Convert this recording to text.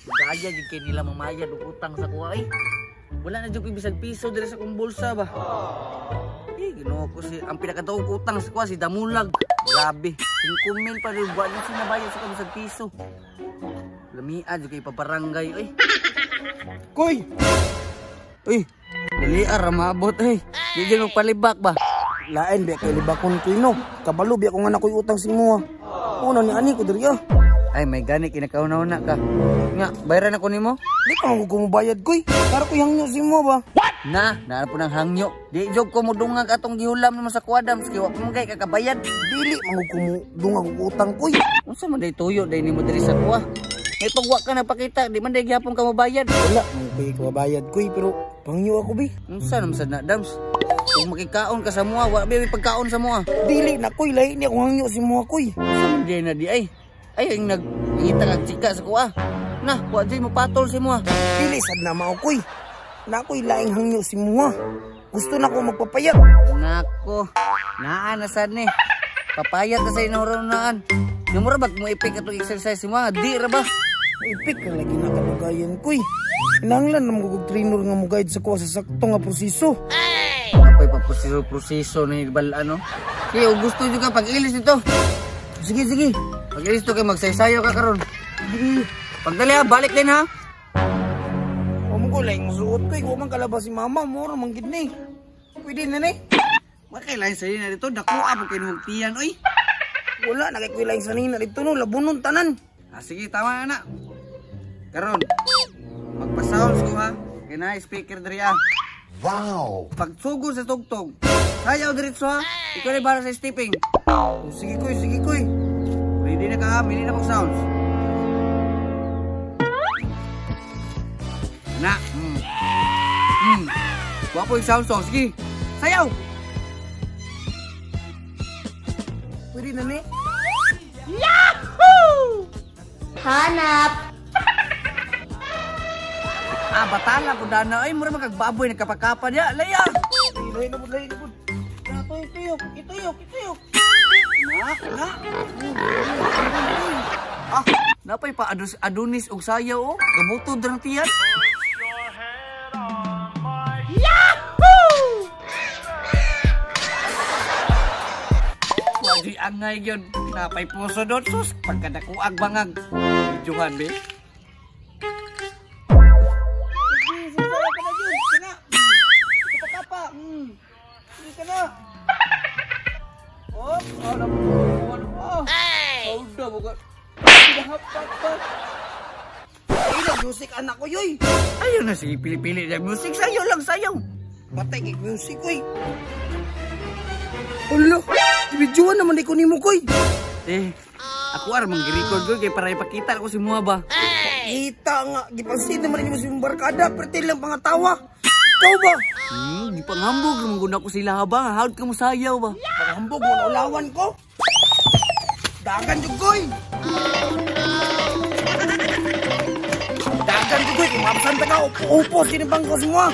Kaya jud kay nila mamayad og utang sa kuha ay. Wala na jud ko bisag piso diri sa kong bulsa ba. Ginoo ko si ang pinakadaog utang sa kuha si Damulag. Grabe, 5,000 pa rin buwan na sinabayad sa bisag piso. Lamiad jud kay pabarangay ay. Koy. Uy, dali ara maabot ay. Di jud magpalibak ba. Lain biya kay libakon ko no. Kabalo biya ko nga nakoy utang si mo. Una ni ani ko diri ah. Ay may gani kinakauna-una ka. Nga, bayaran ako nimo? Di pa ako kumubayad koy. Karo ko hangyo si mo ba? Na po ng hangyo. Di jog ko mudungag atong gihulam nimo sa kuwadam ski wa pa kay kakabayad. Dili mangu kumudungag og utang koy. Unsa man day tuyo day nimo diri sa kuha? May pagwa ka nagpakita, di man day gyapon ka mabayad. Wala, mo koy kabayad koy pero pangyo ako bi. Unsa naman sad na dams? Kung makikaon ka sa mua, wa may pagkaon sa mua. Dili na koy lahi ni ako hangyo si mo koy. Unsa man day na di ay? Ay ang nagngita kag chika sa kuha. Na, wa jay mo patol si mua. Dili sad na mao koy. Na koy laing hangyo si mo. Gusto na ko magpapayat. Nako, naan na sad ni. Papayat na sa inurunaan. Namura bag mo ipik atong exercise si mua, di ra ba? Ipik ka lagi na kalugayan koy. Kinahanglan na magugog trainer nga mo guide sa kuha sa sakto nga proseso. Apay pa proseso ni bal ano. Kaya gusto jud ka pag-ilis nito. Sige. Pag-ilis to kay magsaysayo ka karon. Sige. Pagdali ha, balik din ha. O mo ko laing musuot koy, wa man kalabas si mama mo ra man gid ni. Pwede na ni. Makailan sa na dito, dakuha mo kayo ng tiyan, oy. Wala, nakikwilaing sanina dito no, labunon tanan. Sige, tama na. Karon, magpa-sounds ko ha. Kaya speaker diri ah. Wow! Pagsugod sa tugtog, sayaw diretso ha. Ikaw na para sa stepping. Sige koy. Ready na ka ha, mili na kong sounds. Na, Wapo yung sounds song, sige. Sayaw! Pwede na ni. Yahoo! Hanap! Batala ko dana. Ay, mura magkagbaboy, nagkapakapa niya. Laya! Lahi na po. Ituyok. Napay pa adonis og sayaw o. Gabutod ng tiyan. Yahoo! Wadi angay yun. Napay puso doon. Sus, pagkadakuag bangag. Videohan, be. Music anak ko yoy. Ayaw na si pili-pili na music. Sayaw lang, sayaw. Patay kay music koy. Ulo, videoan naman ko nimo koy. Ako aramang gi-record ko kay para ipakita ko si Mua ba. Kita nga, gipansin naman nimo si barkada, perti lang pangatawa. Ikaw ba? Di panghambog naman guna ko sila ba. Hawd ka mo sayaw ba. Panghambog mo na ulawan ko. Dagan jud koy. Dagan jud koy, kumapsan ta ka. Upo sinibang ko semua.